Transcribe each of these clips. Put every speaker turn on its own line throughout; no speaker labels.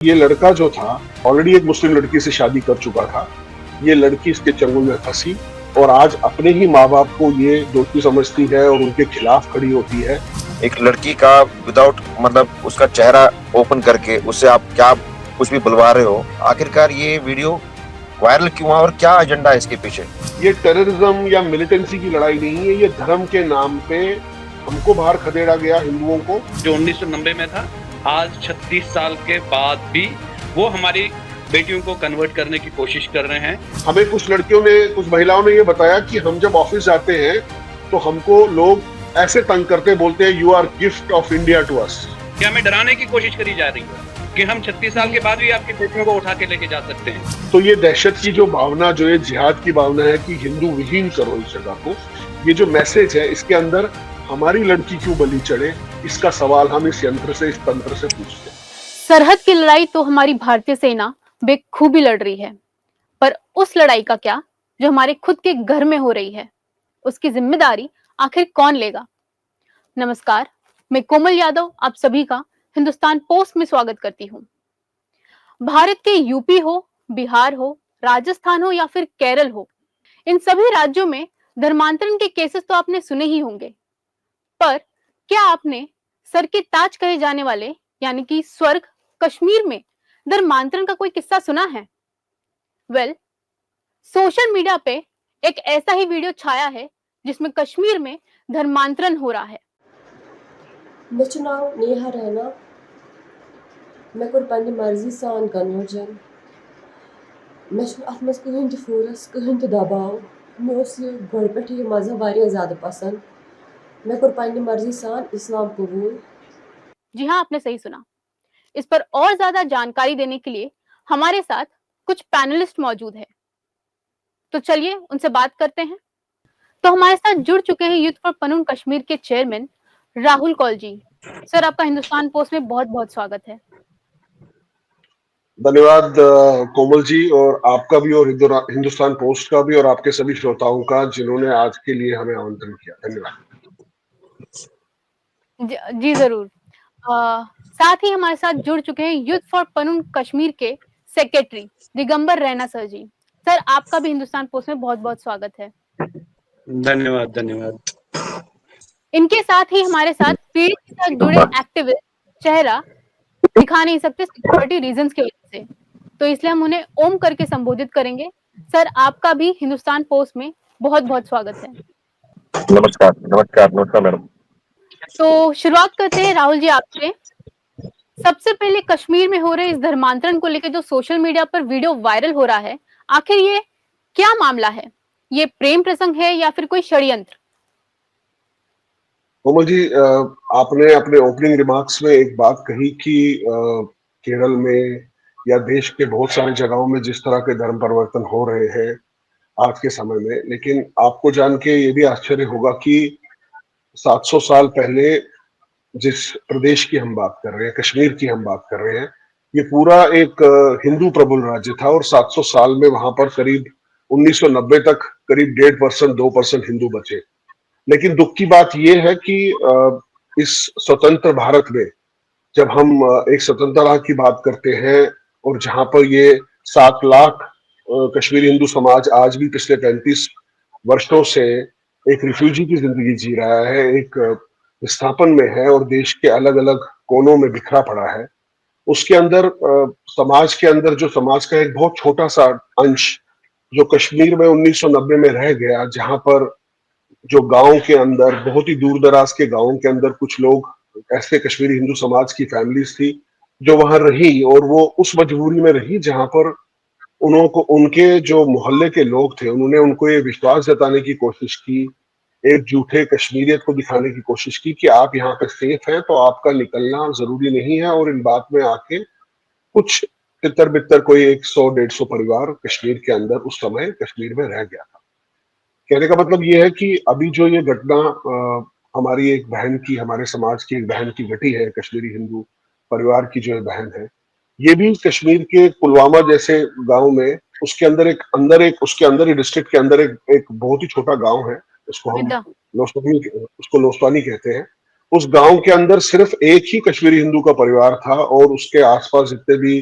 ये लड़का जो था ऑलरेडी एक मुस्लिम लड़की से शादी कर चुका था। ये लड़की इसके चंगुल में फंसी और आज अपने ही माँ बाप को ये दोषी समझती है और उनके खिलाफ खड़ी होती है।
एक लड़की का विदाउट मतलब उसका चेहरा ओपन करके उससे आप क्या कुछ भी बुलवा रहे हो, आखिरकार ये वीडियो वायरल क्यों हुआ और क्या एजेंडा है इसके पीछे?
ये टेररिज्म या मिलिटेंसी की लड़ाई नहीं है, ये धर्म के नाम पे हमको बाहर खदेड़ा गया हिंदुओं को।
जो 1990 में था, आज 36 साल के बाद भी वो हमारी बेटियों को कन्वर्ट करने की कोशिश कर रहे हैं।
हमें कुछ लड़कियों ने, कुछ महिलाओं ने ये बताया कि हम जब ऑफिस जाते हैं तो हमको लोग ऐसे तंग करते, बोलते हैं you are gift of India to us.
कि हमें डराने की कोशिश करी जा रही है कि हम 36 साल के बाद भी आपकी बेटियों को उठा के लेके जा सकते हैं।
तो ये दहशत की जो भावना, जो ये जिहाद की भावना है कि हिंदू विहीन करो इस जगह को, ये जो मैसेज है इसके अंदर हमारी लड़की क्यों बलि चढ़े, इसका सवाल हम इस यंत्र से, इस तंत्र से पूछते हैं।
सरहद की लड़ाई तो हमारी भारतीय सेना बेखूबी लड़ रही है, पर उस लड़ाई का क्या जो हमारे खुद के घर में हो रही है, उसकी जिम्मेदारी आखिर कौन लेगा? नमस्कार, मैं कोमल यादव आप सभी का हिंदुस्तान पोस्ट में स्वागत करती हूँ। भारत के यूपी हो, बिहार हो, राजस्थान हो या फिर केरल हो, इन सभी राज्यों में धर्मांतरण के केसेस तो आपने सुने ही होंगे, पर क्या आपने सर के ताज कहे जाने वाले यानी कि स्वर्ग कश्मीर में धर्मांतरण का कोई किस्सा सुना है? वेल, सोशल मीडिया पे एक ऐसा ही वीडियो छाया है जिसमें कश्मीर में धर्मांतरण हो रहा है।
मे नाव नेहा रैना, मे कोर पन्ने मर्जी सान कन्वर्जन, मे अत मज कहीं ते फोर्स, कहीं ते दबाव, मे गोड़ पे यह मजहब वारिया ज्यादा पसंद, मे कोर पन्ने मर्जी सान इस्लाम कबूल।
जी हाँ, आपने सही सुना। इस पर और ज्यादा जानकारी देने के लिए हमारे साथ कुछ पैनलिस्ट मौजूद है, तो चलिए उनसे बात करते हैं। तो हमारे साथ जुड़ चुके हैं यूथ फॉर पनून कश्मीर के चेयरमैन राहुल कौल जी। सर, आपका हिंदुस्तान पोस्ट में बहुत बहुत स्वागत है।
धन्यवाद कोमल जी, और आपका भी और हिंदुस्तान पोस्ट का भी और आपके सभी श्रोताओं का जिन्होंने आज के लिए हमें आमंत्रण किया। धन्यवाद।
जी जरूर। साथ ही हमारे साथ जुड़ चुके हैं यूथ फॉर पनून कश्मीर के सेक्रेटरी दिगंबर रैना सर जी। सर, आपका भी हिंदुस्तान पोस्ट में बहुत बहुत स्वागत है।
धन्यवाद धन्यवाद।
इनके साथ ही हमारे साथ पीड़ित के साथ जुड़े एक्टिविस्ट चेहरा दिखा नहीं सकते सिक्योरिटी रीजंस की वजह से, तो इसलिए हम उन्हें ओम करके संबोधित करेंगे। सर, आपका भी हिंदुस्तान पोस्ट में बहुत बहुत स्वागत है।
नमस्कार नमस्कार नमस्कार मैडम।
तो शुरुआत करते हैं राहुल जी आपसे। सबसे पहले कश्मीर में हो रहे इस धर्मांतरण को लेकर जो सोशल मीडिया पर वीडियो वायरल हो रहा है, आखिर ये क्या मामला है? ये प्रेम प्रसंग है या फिर कोई षड्यंत्र?
कोमल जी, आपने अपने ओपनिंग रिमार्क्स में एक बात कही कि केरल में या देश के बहुत सारी जगहों में जिस तरह के धर्म परिवर्तन हो रहे हैं आज के समय में, लेकिन आपको जान के ये भी आश्चर्य होगा कि 700 साल पहले जिस प्रदेश की हम बात कर रहे हैं, कश्मीर की हम बात कर रहे हैं, ये पूरा एक हिंदू प्रबल राज्य था और 700 साल में वहां पर करीब 1990 तक करीब 1.5% 2% हिंदू बचे। लेकिन दुख की बात यह है कि इस स्वतंत्र भारत में जब हम एक स्वतंत्रता की बात करते हैं और जहां पर ये 7 लाख कश्मीरी हिंदू समाज आज भी पिछले 35 वर्षों से एक रिफ्यूजी की जिंदगी जी रहा है, एक विस्थापन में है और देश के अलग अलग कोनों में बिखरा पड़ा है, उसके अंदर समाज के अंदर जो समाज का एक बहुत छोटा सा अंश जो कश्मीर में 1990 में रह गया, जहां पर जो गांव के अंदर, बहुत ही दूर दराज के गांवों के अंदर कुछ लोग ऐसे कश्मीरी हिंदू समाज की फैमिलीज थी जो वहां रही और वो उस मजबूरी में रही जहां पर उनको, उनके जो मोहल्ले के लोग थे, उन्होंने उनको ये विश्वास जताने की कोशिश की, एक झूठे कश्मीरियत को दिखाने की कोशिश की कि आप यहाँ पे सेफ हैं तो आपका निकलना जरूरी नहीं है, और इन बात में आके कुछ तितर बितर कोई 100-150 परिवार कश्मीर के अंदर उस समय कश्मीर में रह गया था। कहने का मतलब ये है कि अभी जो ये घटना हमारी एक बहन की, हमारे समाज की एक बहन की घटी है, कश्मीरी हिंदू परिवार की जो बहन है, ये भी कश्मीर के पुलवामा जैसे गांव में, उसके अंदर एक उसके अंदर ही डिस्ट्रिक्ट के अंदर एक बहुत ही छोटा गांव है, उसको हम
विदा।
लोस्तानी, उसको लोस्तानी कहते हैं। उस गांव के अंदर सिर्फ एक ही कश्मीरी हिंदू का परिवार था और उसके आसपास जितने भी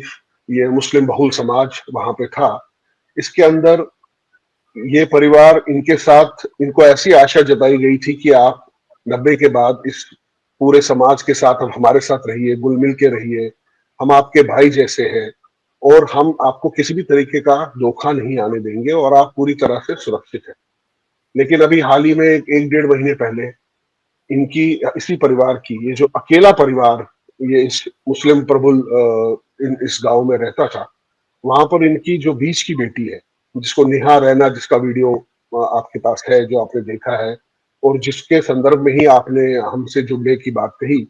ये मुस्लिम बहुल समाज वहां पे था, इसके अंदर ये परिवार इनके साथ, इनको ऐसी आशा जताई गई थी कि आप 90 के बाद इस पूरे समाज के साथ हम हमारे साथ रहिए, घुल मिल के रहिए, हम आपके भाई जैसे हैं और हम आपको किसी भी तरीके का धोखा नहीं आने देंगे और आप पूरी तरह से सुरक्षित हैं। लेकिन अभी हाल ही में एक डेढ़ महीने पहले इनकी इसी परिवार की, ये जो अकेला परिवार ये इस मुस्लिम प्रबुल इस गांव में रहता था, वहां पर इनकी जो बीच की बेटी है, जिसको निहा रैना, जिसका वीडियो आपके पास है, जो आपने देखा है और जिसके संदर्भ में ही आपने हमसे जुड़ने की बात कही,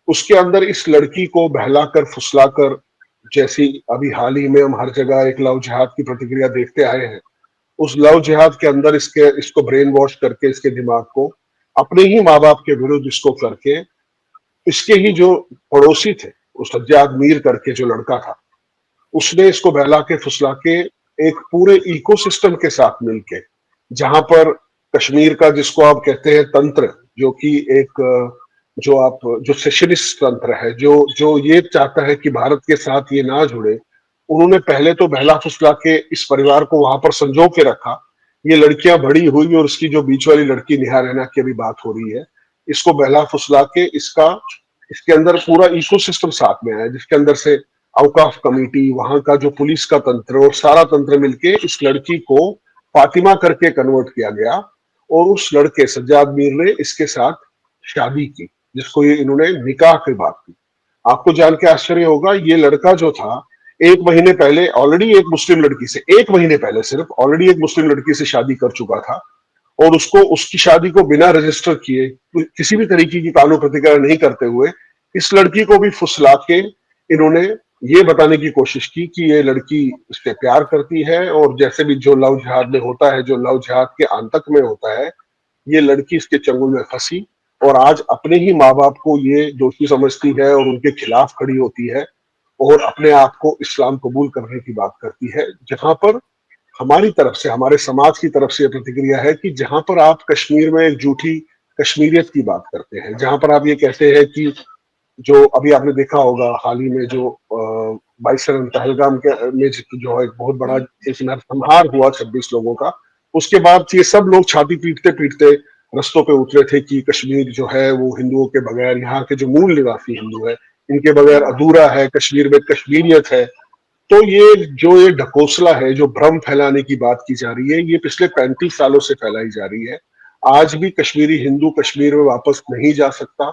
उसके अंदर इस लड़की को बहलाकर फुसलाकर, जैसी अभी हाल ही में हम हर जगह एक लव जिहाद की प्रतिक्रिया देखते आए हैं, उस लव जिहाद के अंदर इसको ब्रेन वॉश करके, इसके दिमाग को अपने ही माँ बाप के विरुद्ध इसको करके, इसके ही जो पड़ोसी थे, उस सज्जाद मीर करके जो लड़का था, उसने इसको बहला के फुसला के एक पूरे इकोसिस्टम के साथ मिलके, जहां पर कश्मीर का जिसको आप कहते हैं तंत्र, जो कि एक जो सेशनिस्ट तंत्र है, जो ये चाहता है कि भारत के साथ ये ना जुड़े, उन्होंने पहले तो बहला फुसला के इस परिवार को वहां पर संजो के रखा। ये लड़कियां बड़ी हुई और इसकी जो बीच वाली लड़की निहा रैना की अभी बात हो रही है, इसको बहला फुसला के इसके अंदर पूरा इकोसिस्टम साथ में आया, जिसके अंदर से औकाफ कमेटी, वहां का जो पुलिस का तंत्र और सारा तंत्र मिलके इस लड़की को फातिमा करके कन्वर्ट किया गया और उस लड़के सज्जाद मीर ने इसके साथ शादी की, जिसको ये इन्होंने निकाह की बात की। आपको जान के आश्चर्य होगा, ये लड़का जो था एक महीने पहले ऑलरेडी एक मुस्लिम लड़की से, एक महीने पहले सिर्फ ऑलरेडी एक मुस्लिम लड़की से शादी कर चुका था और उसको उसकी शादी को बिना रजिस्टर किए, किसी भी तरीके की कानून प्रतिक्रिया नहीं करते हुए, इस लड़की को भी फुसला के इन्होंने ये बताने की कोशिश की कि ये लड़की इससे प्यार करती है और जैसे भी जो लव जिहाद में होता है, जो लव जिहाद के आंतक में होता है, ये लड़की इसके चंगुल में फंसी और आज अपने ही माँ बाप को ये दोषी समझती है और उनके खिलाफ खड़ी होती है और अपने आप को इस्लाम कबूल करने की बात करती है। जहां पर हमारी तरफ से, हमारे समाज की तरफ से यह प्रतिक्रिया है कि जहां पर आप कश्मीर में एक झूठी कश्मीरियत की बात करते हैं, जहां पर आप ये कहते हैं कि जो अभी आपने देखा होगा हाल ही में जो 22 पहलगाम के में जो एक बहुत बड़ा एक नरसंहार हुआ 26 लोगों का, उसके बाद ये सब लोग छाती पीटते पीटते रस्तों पे उतरे थे कि कश्मीर जो है वो हिंदुओं के बगैर, यहाँ के जो मूल निवासी हिंदू है इनके बगैर अधूरा है, कश्मीर में कश्मीरियत है। तो ये ढकोसला है, जो भ्रम फैलाने की बात की जा रही है, ये पिछले 35 सालों से फैलाई जा रही है। आज भी कश्मीरी हिंदू कश्मीर में वापस नहीं जा सकता,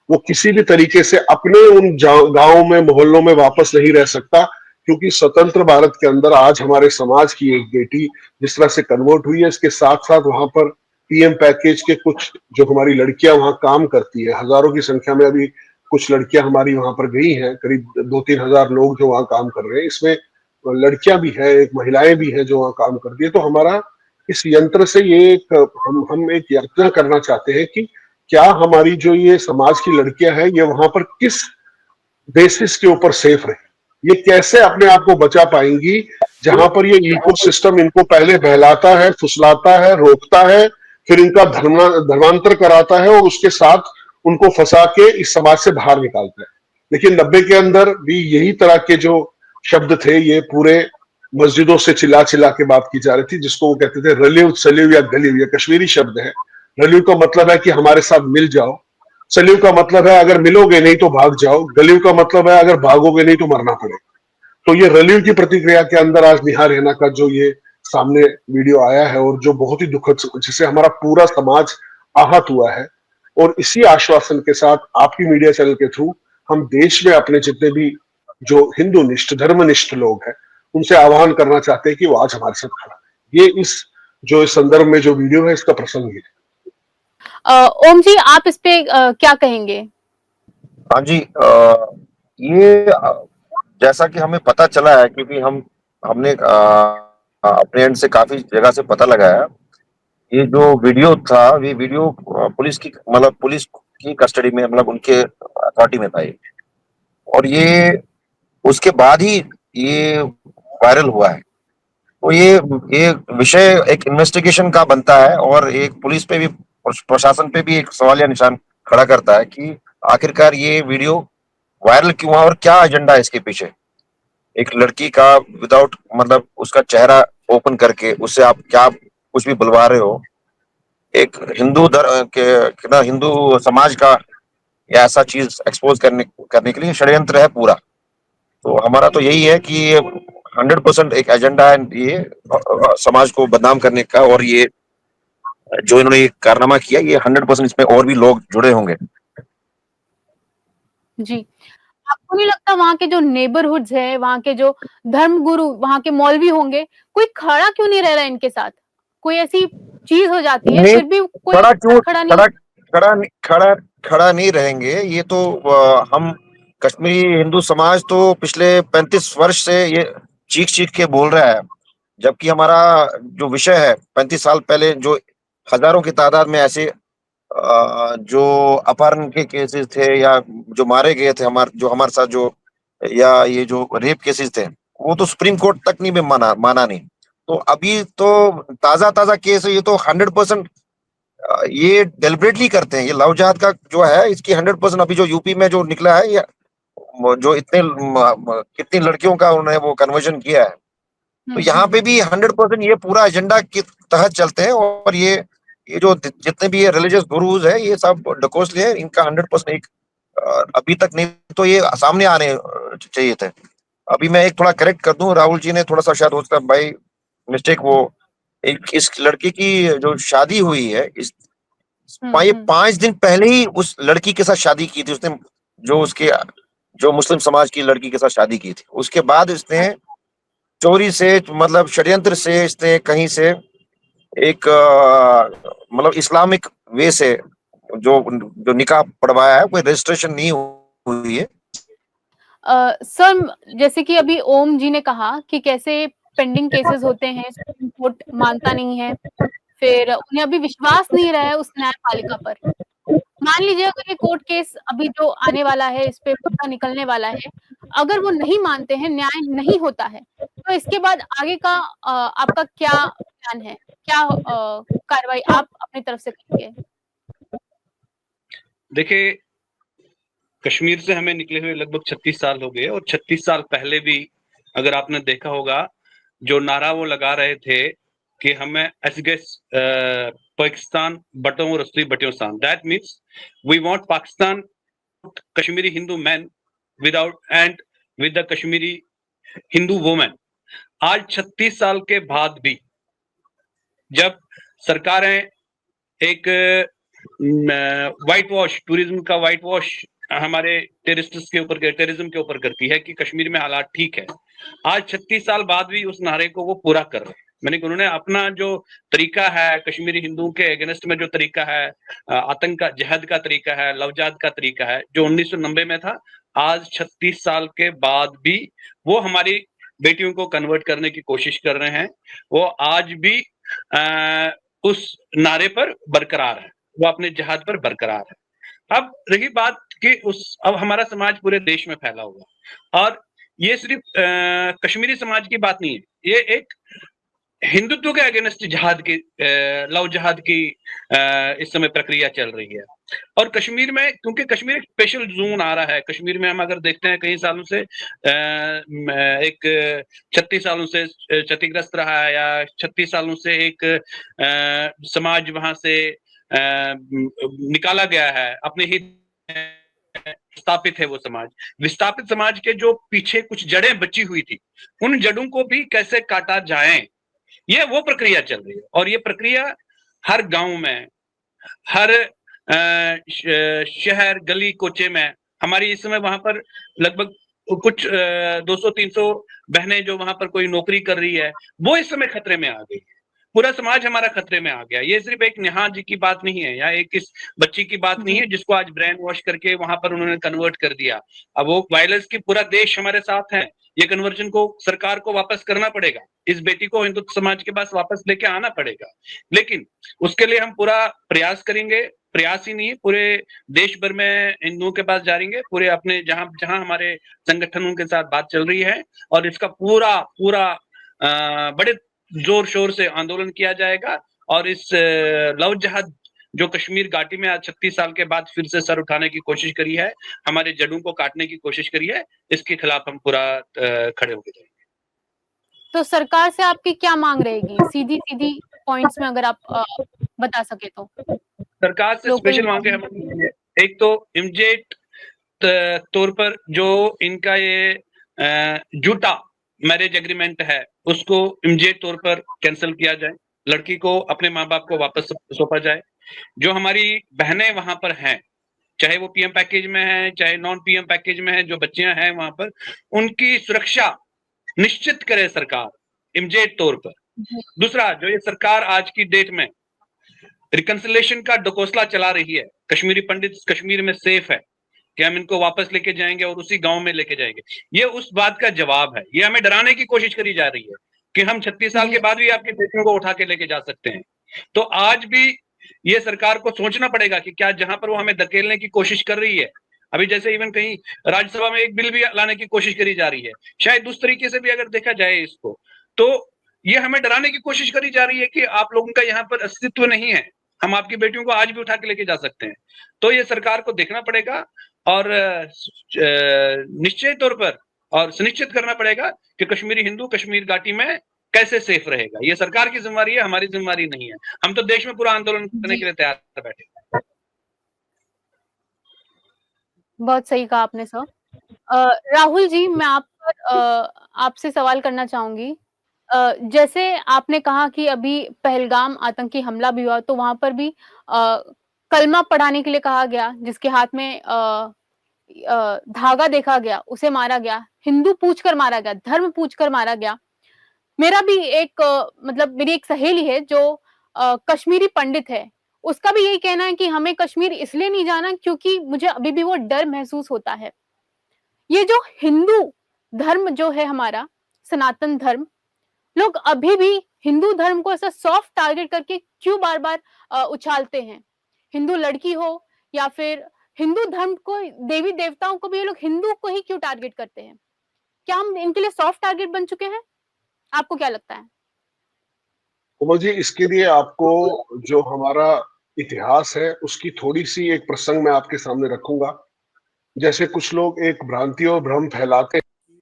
वो किसी भी तरीके से अपने उन गांवों में, मोहल्लों में वापस नहीं रह सकता, क्योंकि स्वतंत्र भारत के अंदर आज हमारे समाज की एक बेटी जिस तरह से कन्वर्ट हुई है, इसके साथ साथ वहां पर पीएम पैकेज के कुछ जो हमारी लड़कियां वहां काम करती है, हजारों की संख्या में अभी कुछ लड़कियां हमारी वहां पर गई हैं, करीब 2-3 हजार लोग जो वहां काम कर रहे हैं, इसमें लड़कियां भी है, एक महिलाएं भी है जो वहां काम करती है। तो हमारा इस यंत्र से ये एक हम एक यात्रा करना चाहते हैं कि क्या हमारी जो ये समाज की लड़कियां हैं, ये वहां पर किस बेसिस के ऊपर सेफ रहे, ये कैसे अपने आप को बचा पाएंगी, जहां पर ये इकोसिस्टम इनको पहले बहलाता है, फुसलाता है, रोकता है, फिर इनका धर्मांतर कराता है और उसके साथ उनको फंसा के इस समाज से बाहर निकालता है। लेकिन 90 के अंदर भी यही तरह के जो शब्द थे, ये पूरे मस्जिदों से चिल्ला चिल्ला के बात की जा रही थी, जिसको वो कहते थे रलिव सलिव या गलिव, ये कश्मीरी शब्द है। रलिव का मतलब है कि हमारे साथ मिल जाओ, सलिव का मतलब है अगर मिलोगे नहीं तो भाग जाओ, गलिव का मतलब है अगर भागोगे नहीं तो मरना पड़ेगा। तो ये रलिव की प्रतिक्रिया के अंदर आज निहा रैना का जो ये सामने वीडियो आया है और जो बहुत ही दुखद, जिससे हमारा पूरा समाज आहत हुआ है, और इसी आश्वासन के साथ आपकी मीडिया चैनल के थ्रू हम देश में अपने जितने भी जो हिंदू निष्ठ, धर्मनिष्ठ लोग हैं, उनसे आह्वान करना चाहते हैं कि वो आज हमारे साथ खड़ा है। ये इस संदर्भ में जो वीडियो है, इसका प्रसंग है।
ओम जी, आप इस पे क्या कहेंगे?
हाँ जी, ये जैसा कि हमें पता चला है, क्योंकि हमने अपने एंड से काफी जगह से पता लगाया, ये जो वीडियो था, ये वीडियो पुलिस की कस्टडी में, मतलब उनके अथॉरिटी में था ये, और ये उसके बाद ही ये वायरल हुआ है। तो ये विषय एक इन्वेस्टिगेशन का बनता है और एक पुलिस पे भी, प्रशासन पे भी एक सवालिया निशान खड़ा करता है कि आखिरकार ये वीडियो वायरल क्यों हुआ और क्या एजेंडा है इसके पीछे। एक लड़की का विदाउट मतलब उसका चेहरा ओपन करके उससे आप क्या कुछ भी बुलवा रहे हो, एक हिंदू ना हिंदू समाज का या ऐसा चीज एक्सपोज करने के लिए षड्यंत्र है पूरा। तो हमारा तो यही है कि 100% एक एजेंडा है ये समाज को बदनाम करने का, और ये जो इन्होंने ये कारनामा किया ये 100% इसमें और भी लोग जुड़े होंगे।
जी। आपको नहीं लगता वहाँ के जो नेबरहुड्स है, वहाँ के जो धर्मगुरु, वहाँ के मौलवी होंगे, कोई खड़ा क्यों नहीं रह रहा है इनके साथ? कोई ऐसी चीज़ हो जाती है,
नहीं,
फिर भी कोई
खड़ा क्यों
खड़ा नहीं
खड़ा
होता।
खड़ा नहीं- खड़ा खड़ा नहीं रहेंगे। ये तो हम कश्मीरी हिंदू समाज तो पिछले 35 वर्ष से ये चीख के बोल रहा है, जबकि हमारा जो विषय है 35 साल पहले जो हजारों की तादाद में ऐसे जो अपहरण के केसेस थे या जो मारे गए थे हमारे साथ जो, या ये जो रेप केसेस थे, वो तो सुप्रीम कोर्ट तक नहीं में माना नहीं। तो अभी तो ताजा केस है, ये तो 100% ये डेलिबरेटली करते हैं। ये लव जिहाद का जो है इसकी 100% अभी जो यूपी में जो निकला है, ये जो कितनी लड़कियों का उन्होंने वो कन्वर्जन किया है, तो यहाँ पे भी 100% ये पूरा एजेंडा के तहत चलते हैं। और ये जो जितने भी ये रिलीजियस गुरुज है ये सब डकोसले हैं, इनका 100% एक अभी तक नहीं तो ये सामने आने चाहिए थे। अभी मैं एक थोड़ा करेक्ट कर दूं, राहुल जी ने थोड़ा सा शायद उसका भाई मिस्टेक, वो एक इस लड़की की जो शादी हुई है इस ये 5 दिन पहले ही उस लड़की के साथ शादी की थी उसने, जो उसके जो मुस्लिम समाज की लड़की के साथ शादी की थी। उसके बाद इसने चोरी से मतलब षड्यंत्र से इसने कहीं से एक मतलब इस्लामिक वे से जो जो निकाह पढ़वाया है, कोई रजिस्ट्रेशन नहीं हुई है।
सर, जैसे कि अभी ओम जी ने कहा कि कैसे पेंडिंग केसेस होते हैं, सुप्रीम कोर्ट मानता नहीं है, फिर उन्हें अभी विश्वास नहीं रहा है उस न्यायपालिका पर। मान लीजिए अगर ये कोर्ट केस अभी जो आने वाला है, इस पे मुद्दा निकलने वाला है, अगर वो नहीं मानते हैं, न्याय नहीं होता है, तो इसके बाद आगे का आपका क्या प्लान है? क्या कार्रवाई आप अपनी तरफ से करेंगे?
देखिए, कश्मीर से हमें निकले हुए लगभग 36 साल हो गए और 36 साल पहले भी अगर आपने देखा होगा, जो नारा वो लगा रहे थे कि हमें पाकिस्तान बटों रस्ती बटियोस्तान, that means we want Pakistan Kashmiri Hindu man without and with the Kashmiri Hindu women. आज 36 साल के बाद भी जब सरकारें एक व्हाइट वॉश, टूरिज्म का व्हाइट वॉश हमारे टेररिज्म के ऊपर करती है कि कश्मीर में हालात ठीक है, आज 36 साल बाद भी उस नारे को वो पूरा कर रहे हैं। मैंने उन्होंने अपना जो तरीका है कश्मीरी हिंदुओं के अगेंस्ट में, जो तरीका है आतंक का, जहद का तरीका है, लवजाद का तरीका है, जो 1990 में था, आज 36 साल के बाद भी वो हमारी बेटियों को कन्वर्ट करने की कोशिश कर रहे हैं। वो आज भी उस नारे पर बरकरार है, वो अपने जहाद पर बरकरार है। अब रही बात कि अब हमारा समाज पूरे देश में फैला हुआ, और ये सिर्फ कश्मीरी समाज की बात नहीं है, ये एक हिंदुत्व के अगेंस्ट जहाद की, लव जहाद की इस समय प्रक्रिया चल रही है। और कश्मीर में, क्योंकि कश्मीर एक स्पेशल जोन आ रहा है, कश्मीर में हम अगर देखते हैं कई सालों से एक 36 सालों से क्षतिग्रस्त रहा है, या 36 सालों से एक समाज वहां से निकाला गया है, अपने ही विस्थापित है वो समाज। विस्थापित समाज के जो पीछे कुछ जड़ें बची हुई थी, उन जड़ों को भी कैसे काटा जाए, ये वो प्रक्रिया चल रही है। और ये प्रक्रिया हर गांव में, हर शहर गली कोचे में हमारी इस समय वहां पर लगभग कुछ 200-300 बहनें जो वहां पर कोई नौकरी कर रही है, वो इस समय खतरे में आ गई है। पूरा समाज हमारा खतरे में आ गया। ये सिर्फ एक नेहा जी की बात नहीं है, या एक इस बच्ची की बात नहीं है जिसको आज ब्रेन वॉश करके वहां पर उन्होंने कन्वर्ट कर दिया। अब वो वायलेंस की पूरा देश हमारे साथ है। ये कन्वर्जन को सरकार को वापस करना पड़ेगा, इस बेटी को हिंदू समाज के पास वापस लेके आना पड़ेगा। लेकिन उसके लिए हम पूरा प्रयास करेंगे, प्रयास ही नहीं, पूरे देश भर में हिंदुओं के पास जाएंगे, पूरे अपने जहां जहां हमारे संगठनों के साथ बात चल रही है, और इसका पूरा पूरा बड़े जोर शोर से आंदोलन किया जाएगा। और इस लव जहाद जो कश्मीर घाटी में आज 36 साल के बाद फिर से सर उठाने की कोशिश करी है, हमारे जड़ों को काटने की कोशिश करी है, इसके खिलाफ हम पूरा खड़े होके जाएंगे।
तो सरकार से आपकी क्या मांग रहेगी, सीधी सीधी पॉइंट्स में अगर आप बता सके तो?
सरकार से
लोकल
स्पेशल मांगे हम, एक तो इमीडिएट तौर पर जो इनका ये झूठा मैरिज एग्रीमेंट है उसको इमीडिएट तौर पर कैंसिल किया जाए, लड़की को अपने माँ बाप को वापस सौंपा जाए। जो हमारी बहनें वहां पर हैं, चाहे वो पीएम पैकेज में है चाहे नॉन पीएम पैकेज में है, जो बच्चियां हैं वहां पर, उनकी सुरक्षा निश्चित करे सरकार इमीडिएट तौर पर। दूसरा, जो ये सरकार आज की डेट में रिकंसिलेशन का ढकोसला चला रही है, कश्मीरी पंडित कश्मीर में सेफ है कि हम इनको वापस लेके जाएंगे और उसी गांव में लेके जाएंगे, ये उस बात का जवाब है। ये हमें डराने की कोशिश करी जा रही है कि हम 36 साल के बाद भी आपकी बेटियों को उठा के लेके जा सकते हैं। तो आज भी ये सरकार को सोचना पड़ेगा कि क्या जहां पर वो हमें धकेलने की कोशिश कर रही है, अभी जैसे इवन कहीं राज्यसभा में एक बिल भी लाने की कोशिश करी जा रही है, शायद उस तरीके से भी अगर देखा जाए इसको, तो ये हमें डराने की कोशिश करी जा रही है कि आप लोगों का यहाँ पर अस्तित्व नहीं है, हम आपकी बेटियों को आज भी उठा के लेके जा सकते हैं। तो ये सरकार को देखना पड़ेगा और निश्चित तौर पर और सुनिश्चित करना पड़ेगा कि कश्मीरी हिंदू कश्मीर घाटी में कैसे सेफ रहेगा। ये सरकार की जिम्मेवारी है, हमारी जिम्मेवारी नहीं है। हम तो देश में पूरा आंदोलन करने के लिए तैयार बैठे।
बहुत सही कहा आपने सर। राहुल जी, मैं आप पर आपसे सवाल करना चाहूंगी। जैसे आपने कहा कि अभी पहलगाम आतंकी हमला भी हुआ, तो वहां पर भी कलमा पढ़ाने के लिए कहा गया, जिसके हाथ में धागा देखा गया, उसे मारा गया, हिंदू पूछकर मारा गया, धर्म पूछकर मारा गया। मेरा भी एक मतलब मेरी एक सहेली है जो कश्मीरी पंडित है, उसका भी यही कहना है कि हमें कश्मीर इसलिए नहीं जाना क्योंकि मुझे अभी भी वो डर महसूस होता है। ये जो हिंदू धर्म जो है हमारा सनातन धर्म, लोग अभी भी हिंदू धर्म को ऐसा सॉफ्ट टारगेट करके क्यों बार बार उछालते हैं? हिंदू लड़की हो या फिर हिंदू धर्म को, देवी देवताओं को भी ये लोग हिंदू को ही क्यों टारगेट करते हैं? क्या हम इनके लिए सॉफ्ट टारगेट बन चुके हैं? आपको क्या लगता है?
कोमल जी, इसके लिए आपको जो हमारा इतिहास है उसकी थोड़ी सी एक प्रसंग मैं आपके सामने रखूंगा। जैसे कुछ लोग एक भ्रांति और भ्रम फैलाते हैं,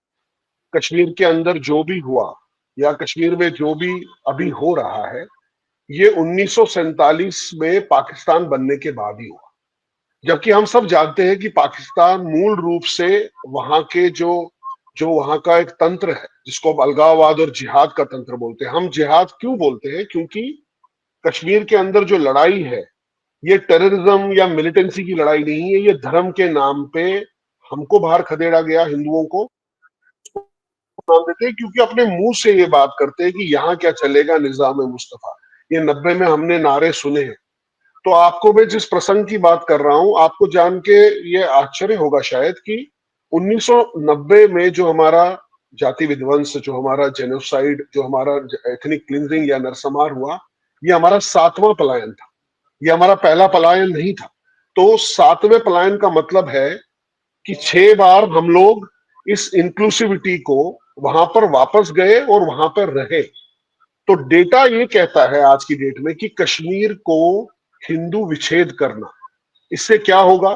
कश्मीर के अंदर जो भी हुआ या कश्मीर में जो भी अभी हो रहा है, ये 1947 में पाकिस्तान बनने के बाद ही हुआ। जबकि हम सब जानते हैं कि पाकिस्तान मूल रूप से वहां के जो वहां का एक तंत्र है, जिसको अब अलगाववाद और जिहाद का तंत्र बोलते हैं। हम जिहाद क्यों बोलते हैं? क्योंकि कश्मीर के अंदर जो लड़ाई है, ये टेररिज्म या मिलिटेंसी की लड़ाई नहीं है, ये धर्म के नाम पे हमको बाहर खदेड़ा गया, हिंदुओं को नाम देते हैं, क्योंकि अपने मुंह से ये बात करते हैं कि यहाँ क्या चलेगा निजाम मुस्तफा। ये 90 में हमने नारे सुने हैं। तो आपको मैं जिस प्रसंग की बात कर रहा हूं, आपको जान के ये आश्चर्य होगा शायद कि 1990 में जो हमारा जाति विध्वंस, जो हमारा जेनोसाइड, जो हमारा एथनिक क्लिंजिंग या नरसंहार हुआ, ये हमारा 7वां पलायन था। ये हमारा पहला पलायन नहीं था। तो 7वें पलायन का मतलब है कि 6 बार हम लोग इस इंक्लूसिविटी को वहां पर वापस गए और वहां पर रहे। तो डेटा ये कहता है आज की डेट में कि कश्मीर को हिंदू विच्छेद करना, इससे क्या होगा?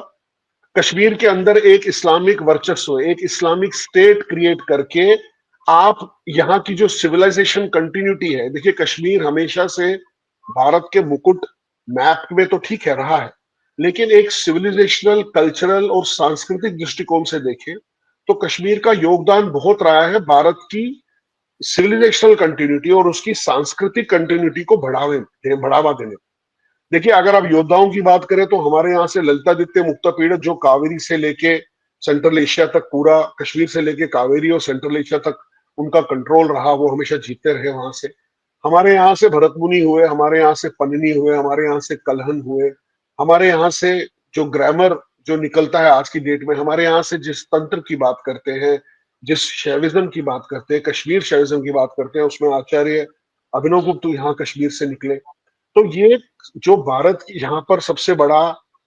कश्मीर के अंदर एक इस्लामिक वर्चस्व, एक इस्लामिक स्टेट क्रिएट करके आप यहाँ की जो सिविलाइजेशन कंटिन्यूटी है, देखिए कश्मीर हमेशा से भारत के मुकुट मैप में तो ठीक है रहा है, लेकिन एक सिविलाइजेशनल, कल्चरल और सांस्कृतिक दृष्टिकोण से देखें तो कश्मीर का योगदान बहुत रहा है भारत की सिविलाइजेशनल कंटिन्यूटी और उसकी सांस्कृतिक कंटिन्यूटी को बढ़ावा देने। देखिए, अगर आप योद्धाओं की बात करें तो हमारे यहाँ से ललितादित्य मुक्तापीड़ित, जो कावेरी से लेके सेंट्रल एशिया तक, पूरा कश्मीर से लेके कावेरी और सेंट्रल एशिया तक उनका कंट्रोल रहा, वो हमेशा जीतते रहे वहां से। हमारे यहाँ से भरत मुनि हुए, हमारे यहाँ से पन्नी हुए, हमारे यहाँ से कलहन हुए, हमारे यहाँ से जो ग्रामर जो निकलता है आज की डेट में, हमारे यहाँ से जिस तंत्र की बात करते हैं, जिस शैविज्म की बात करते हैं, कश्मीर शैविज्म की बात करते हैं, उसमें आचार्य अभिनव गुप्त यहाँ कश्मीर से निकले। तो ये जो भारत की यहाँ पर सबसे बड़ा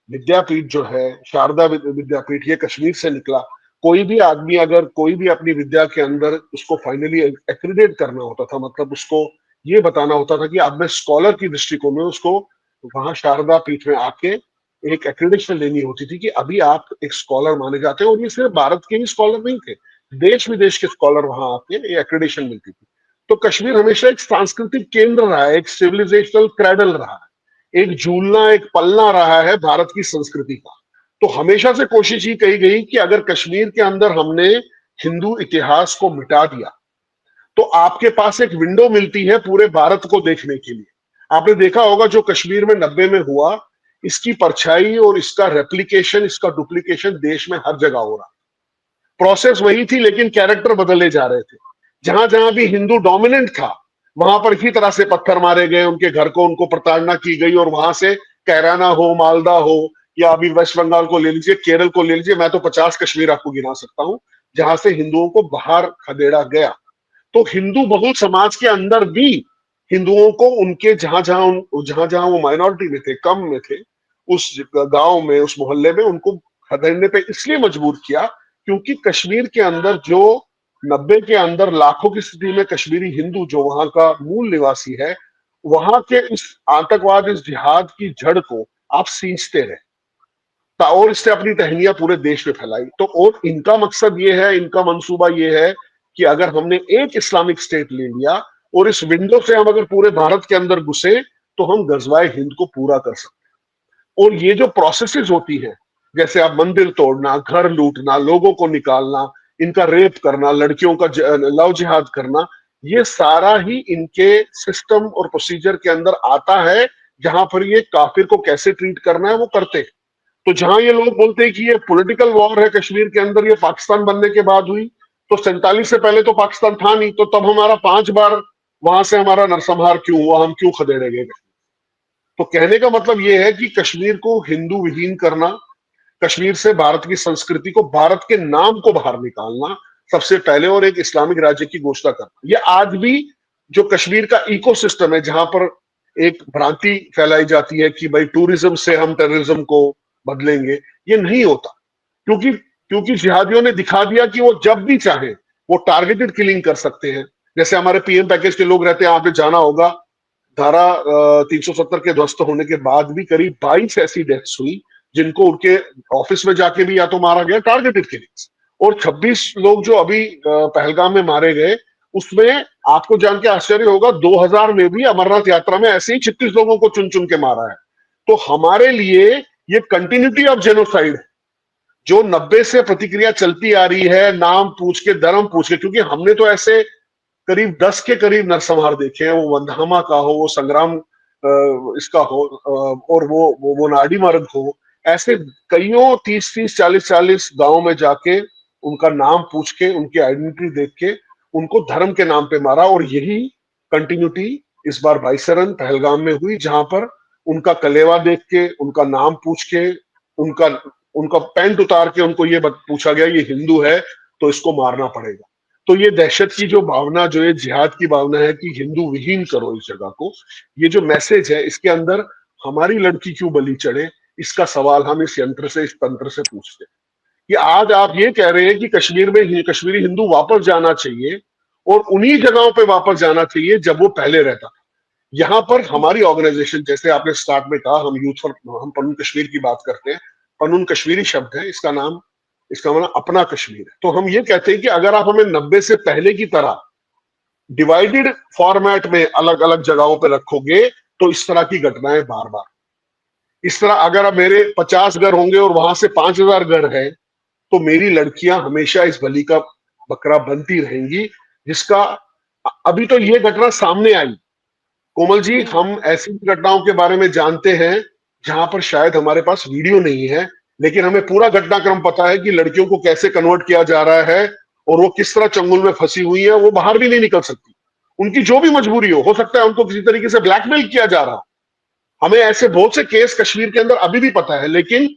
विद्यापीठ जो है, शारदा विद्यापीठ, ये कश्मीर से निकला। कोई भी आदमी अगर कोई भी अपनी विद्या के अंदर उसको फाइनली एक्रीडेट करना होता था, मतलब उसको ये बताना होता था कि अब मैं स्कॉलर की दृष्टिकोण में उसको वहां शारदा पीठ में आके एक एक्रेडिटेशन लेनी होती थी कि अभी आप एक स्कॉलर माने जाते हैं। और ये सिर्फ भारत के ही स्कॉलर नहीं थे, देश विदेश के स्कॉलर वहां आके ये एक्रेडिटेशन मिलती थी। तो कश्मीर हमेशा एक सांस्कृतिक केंद्र रहा है, एक सिविलाइजेशनल क्रैडल रहा है, एक झूलना, एक पलना रहा है भारत की संस्कृति का। तो हमेशा से कोशिश ही कही गई कि अगर कश्मीर के अंदर हमने हिंदू इतिहास को मिटा दिया तो आपके पास एक विंडो मिलती है पूरे भारत को देखने के लिए। आपने देखा होगा जो कश्मीर में 90 में हुआ, इसकी परछाई और इसका रेप्लिकेशन, इसका डुप्लीकेशन देश में हर जगह हो रहा। प्रोसेस वही थी लेकिन कैरेक्टर बदले जा रहे थे। जहां जहां भी हिंदू डोमिनेंट था वहां पर इसी तरह से पत्थर मारे गए, उनके घर को उनको प्रताड़ना की गई। और वहां से कैराना हो, मालदा हो, या अभी वेस्ट बंगाल को ले लीजिए, केरल को ले लीजिए, मैं तो 50 कश्मीर आपको गिना सकता हूं जहां से हिंदुओं को बाहर खदेड़ा गया। तो हिंदू बहुल समाज के अंदर भी हिंदुओं को उनके जहां जहां वो माइनॉरिटी में थे, कम में थे, उस गांव में, उस मोहल्ले में उनको खदेड़ने पे इसलिए मजबूर किया क्योंकि कश्मीर के अंदर जो 90 के अंदर लाखों की स्थिति में कश्मीरी हिंदू जो वहां का मूल निवासी है, वहां के इस आतंकवाद, इस जिहाद की जड़ को आप सींचते रहे और इससे अपनी टहनियां पूरे देश में फैलाई। तो और इनका मकसद ये है, इनका मंसूबा ये है कि अगर हमने एक इस्लामिक स्टेट ले लिया और इस विंडो से हम अगर पूरे भारत के अंदर घुसे तो हम गजवाए हिंद को पूरा कर सकते हैं। और ये जो प्रोसेसेस होती है, जैसे आप मंदिर तोड़ना, घर लूटना, लोगों को निकालना, इनका रेप करना, लड़कियों का लव जिहाद करना, ये सारा ही इनके सिस्टम और प्रोसीजर के अंदर आता है। जहां पर ये काफिर को कैसे ट्रीट करना है वो करते हैं। तो जहां ये लोग बोलते हैं कि ये पॉलिटिकल वॉर है कश्मीर के अंदर, ये पाकिस्तान बनने के बाद हुई, तो 47 से पहले तो पाकिस्तान था नहीं, तो तब हमारा 5 बार वहां से हमारा नरसंहार क्यों हुआ, हम क्यों खदेड़े गए। तो कहने का मतलब ये है कि कश्मीर को हिंदू विहीन करना, कश्मीर से भारत की संस्कृति को, भारत के नाम को बाहर निकालना सबसे पहले, और एक इस्लामिक राज्य की घोषणा करना। ये आज भी जो कश्मीर का इकोसिस्टम है, जहां पर एक भ्रांति फैलाई जाती है कि भाई टूरिज्म से हम टेररिज्म को बदलेंगे, ये नहीं होता। क्योंकि क्योंकि जिहादियों ने दिखा दिया कि वो जब भी चाहे वो टारगेटेड किलिंग कर सकते हैं। जैसे हमारे पीएम पैकेज के लोग रहते हैं, आपने जाना होगा, धारा 370 के ध्वस्त होने के बाद भी करीब 22 ऐसी डेथ्स हुई जिनको उनके ऑफिस में जाके भी या तो मारा गया, टारगेटेड किलिंग्स। और 26 लोग जो अभी पहलगाम में मारे गए, उसमें आपको जान के आश्चर्य होगा 2000 में भी अमरनाथ यात्रा में ऐसे ही 36 लोगों को चुन चुन के मारा है। तो हमारे लिए ये कंटिन्यूटी ऑफ जेनोसाइड है जो 90 से प्रतिक्रिया चलती आ रही है, नाम पूछ के, धर्म पूछ के। क्योंकि हमने तो ऐसे करीब 10 के करीब नरसंहार देखे हैं, वो वंधामा का हो, वो संग्राम इसका हो, और वो नाडी मार्ग हो, ऐसे कईयों 30-30, 40-40 गांव में जाके उनका नाम पूछ के, उनकी आइडेंटिटी देख के उनको धर्म के नाम पे मारा। और यही कंटिन्यूटी इस बार बाईसरन पहलगाम में हुई, जहां पर उनका कलेवा देख के, उनका नाम पूछ के, उनका उनका पैंट उतार के उनको ये पूछा गया ये हिंदू है तो इसको मारना पड़ेगा। तो ये दहशत की जो भावना, जो ये जिहाद की भावना है कि हिंदू विहीन करो इस जगह को, ये जो मैसेज है, इसके अंदर हमारी लड़की क्यों बलि चढ़े, इसका सवाल हम इस यंत्र से, इस तंत्र से पूछते हैं। कि आज आप ये कह रहे हैं कि कश्मीर में कश्मीरी हिंदू वापस जाना चाहिए और उन्हीं जगहों पे वापस जाना चाहिए जब वो पहले रहता था। यहाँ पर हमारी ऑर्गेनाइजेशन, जैसे आपने स्टार्ट में कहा, हम यूथ फॉर, हम पनून कश्मीर की बात करते हैं। पनून कश्मीरी शब्द है, इसका नाम, इसका मतलब अपना कश्मीर है। तो हम ये कहते हैं कि अगर आप हमें 90 से पहले की तरह डिवाइडेड फॉर्मेट में अलग अलग जगहों पे रखोगे तो इस तरह की घटनाएं बार बार, इस तरह अगर अब मेरे 50 घर होंगे और वहां से 5000 घर है तो मेरी लड़कियां हमेशा इस बलि का बकरा बनती रहेंगी। जिसका अभी तो ये घटना सामने आई, कोमल जी, हम ऐसी घटनाओं के बारे में जानते हैं जहां पर शायद हमारे पास वीडियो नहीं है, लेकिन हमें पूरा घटनाक्रम पता है कि लड़कियों को कैसे कन्वर्ट किया जा रहा है और वो किस तरह चंगुल में फंसी हुई है, वो बाहर भी नहीं निकल सकती। उनकी जो भी मजबूरी हो सकता है उनको किसी तरीके से ब्लैकमेल किया जा रहा। हमें ऐसे बहुत से केस कश्मीर के अंदर अभी भी पता है। लेकिन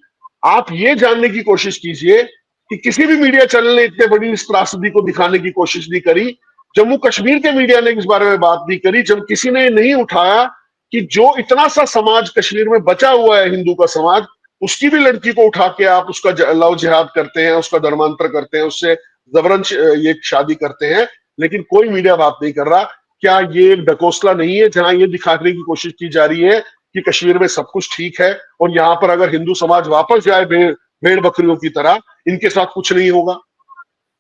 आप ये जानने की कोशिश कीजिए कि किसी भी मीडिया चैनल ने इतने बड़ी इस त्रासदी को दिखाने की कोशिश नहीं करी, जम्मू कश्मीर के मीडिया ने इस बारे में बात नहीं करी, जब किसी ने नहीं उठाया कि जो इतना सा समाज कश्मीर में बचा हुआ है, हिंदू का समाज, उसकी भी लड़की को उठा के आप उसका लव जिहाद करते हैं, उसका धर्मांतर करते हैं, उससे जबरन ये शादी करते हैं, लेकिन कोई मीडिया बात नहीं कर रहा। क्या ये एक डकोसला नहीं है जहां ये दिखाने की कोशिश की जा रही है कि कश्मीर में सब कुछ ठीक है और यहाँ पर अगर हिंदू समाज वापस जाए भेड़ बकरियों की तरह, इनके साथ कुछ नहीं होगा।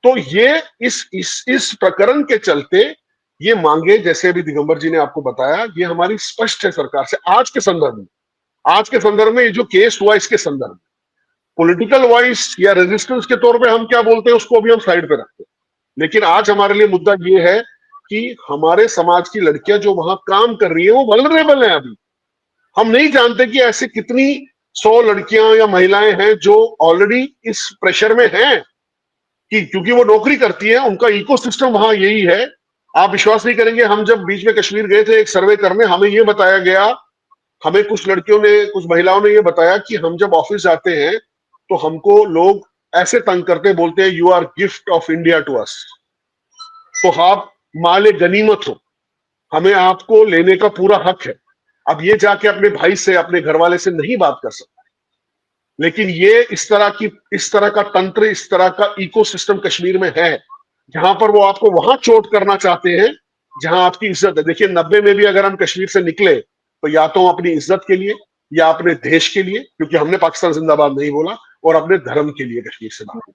तो ये इस प्रकरण के चलते ये मांगे, जैसे अभी दिगंबर जी ने आपको बताया, ये हमारी स्पष्ट है सरकार से आज के संदर्भ में। आज के संदर्भ में ये जो केस हुआ, इसके संदर्भ में पॉलिटिकल वॉइस या रेजिस्टेंस के तौर पे हम क्या बोलते हैं उसको अभी हम साइड पे रखते हैं, लेकिन आज हमारे लिए मुद्दा ये है कि हमारे समाज की लड़कियां जो वहां काम कर रही है वो वल्नरेबल है। अभी हम नहीं जानते कि ऐसे कितनी 100 लड़कियां या महिलाएं हैं जो ऑलरेडी इस प्रेशर में हैं, कि क्योंकि वो नौकरी करती है, उनका इकोसिस्टम वहां यही है। आप विश्वास नहीं करेंगे, हम जब बीच में कश्मीर गए थे एक सर्वे करने, हमें ये बताया गया, हमें कुछ लड़कियों ने, कुछ महिलाओं ने ये बताया कि हम जब ऑफिस जाते हैं तो हमको लोग ऐसे तंग करते, बोलते हैं you are gift of India to us, तो आप माले गनीमत हो, हमें आपको लेने का पूरा हक है। अब ये जाके अपने भाई से, अपने घर वाले से नहीं बात कर सकते, लेकिन ये इस तरह का तंत्र, इस तरह का इकोसिस्टम कश्मीर में है, जहां पर वो आपको वहां चोट करना चाहते हैं जहां आपकी इज्जत है। देखिए 90 में भी अगर हम कश्मीर से निकले तो या तो अपनी इज्जत के लिए या अपने देश के लिए, क्योंकि हमने पाकिस्तान जिंदाबाद नहीं बोला, और अपने धर्म के लिए कश्मीर से बाहर।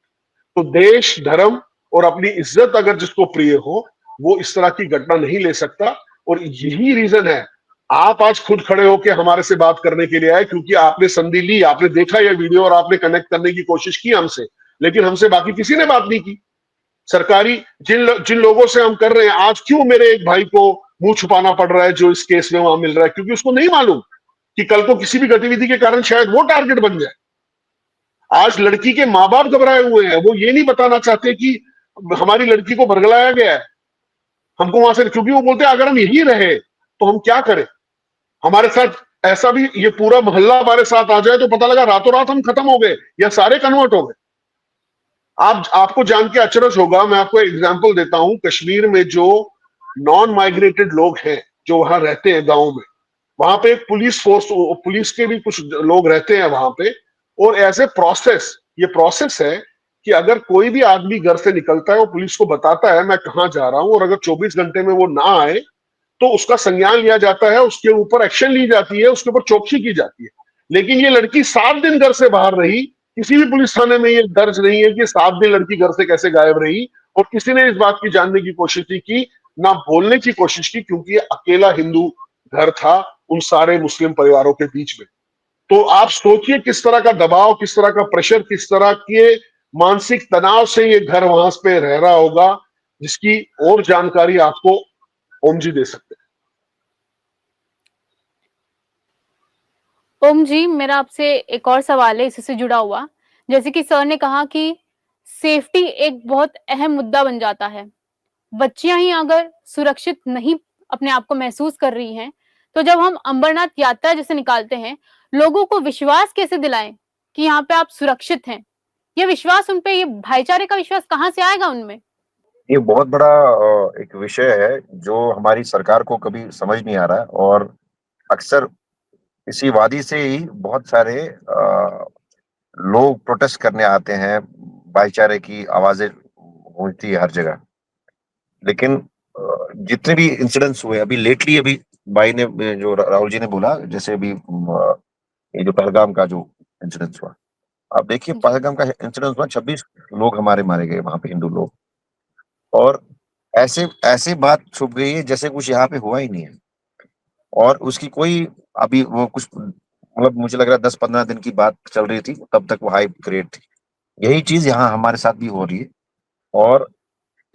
तो देश, धर्म और अपनी इज्जत अगर जिसको प्रिय हो, वो इस तरह की घटना नहीं ले सकता। और यही रीजन है, आप आज खुद खड़े होकर हमारे से बात करने के लिए आए, क्योंकि आपने संधि ली, आपने देखा यह वीडियो और आपने कनेक्ट करने की कोशिश की हमसे, लेकिन हमसे बाकी किसी ने बात नहीं की। सरकारी जिन लोगों से हम कर रहे हैं, आज क्यों मेरे एक भाई को मुंह छुपाना पड़ रहा है जो इस केस में वहां मिल रहा है, क्योंकि उसको नहीं मालूम कि कल को किसी भी गतिविधि के कारण शायद वो टारगेट बन जाए। आज लड़की के माँ बाप घबराए हुए हैं, वो ये नहीं बताना चाहते कि हमारी लड़की को बरगलाया गया है, हमको वहां से, क्योंकि वो बोलते हैं अगर हम यही रहे तो हम क्या करें, हमारे साथ ऐसा भी ये पूरा मोहल्ला हमारे साथ आ जाए तो पता लगा रातों रात हम खत्म हो गए या सारे कन्वर्ट हो गए। आपको जान के अचरज होगा, मैं आपको एग्जांपल देता हूं, कश्मीर में जो नॉन माइग्रेटेड लोग हैं जो वहां रहते हैं गांव में, वहां पे एक पुलिस फोर्स, पुलिस के भी कुछ लोग रहते हैं वहां पे, और ऐसे प्रोसेस, ये प्रोसेस है कि अगर कोई भी आदमी घर से निकलता है वो पुलिस को बताता है मैं कहां जा रहा हूं, और अगर 24 घंटे में वो ना आए तो उसका संज्ञान लिया जाता है, उसके ऊपर एक्शन ली जाती है, उसके ऊपर चौकसी की जाती है। लेकिन ये लड़की 7 दिन घर से बाहर रही, किसी भी पुलिस थाने में ये दर्ज नहीं है कि 7 दिन लड़की घर से कैसे गायब रही, और किसी ने इस बात की जानने की कोशिश नहीं की, ना बोलने की कोशिश की, क्योंकि ये अकेला हिंदू घर था उन सारे मुस्लिम परिवारों के बीच में। तो आप सोचिए किस तरह का दबाव, किस तरह का प्रेशर, किस तरह के मानसिक तनाव से ये घर वहां पे रह रहा होगा, जिसकी और जानकारी आपको ओम जी दे सकते हैं।
ओम जी, मेरा आपसे एक और सवाल है इसी से जुड़ा हुआ। जैसे कि सर ने कहा कि सेफ्टी एक बहुत अहम मुद्दा बन जाता है। बच्चियां ही अगर सुरक्षित नहीं अपने आप को महसूस कर रही हैं, तो जब हम अमरनाथ यात्रा जैसे निकालते हैं, लोगों को विश्वास कैसे दिलाएं कि यहाँ पे आप सुरक्षित हैं? ये विश्वास उन पे, ये भाईचारे का विश्वास कहाँ से आएगा उनमें?
ये बहुत बड़ा एक विषय है जो हमारी सरकार को कभी समझ नहीं आ रहा है, और अक्सर इसी वादी से ही बहुत सारे लोग प्रोटेस्ट करने आते हैं, भाईचारे की आवाजें गूंजती है हर जगह। लेकिन जितने भी इंसिडेंट्स हुए अभी लेटली, अभी भाई ने जो राहुल जी ने बोला, जैसे अभी ये जो पहलगाम का जो इंसिडेंस हुआ, आप देखिए
जी।
पहलगाम का इंसिडेंस हुआ, 26 लोग हमारे मारे गए वहां पे, हिंदू लोग, और ऐसे ऐसे बात छुप गई है जैसे कुछ यहाँ पे हुआ ही नहीं है। और उसकी कोई, अभी वो कुछ मतलब मुझे लग रहा है 10-15 दिन की बात चल रही थी, तब तक वो हाइप क्रिएट थी। यही चीज यहाँ हमारे साथ भी हो रही है, और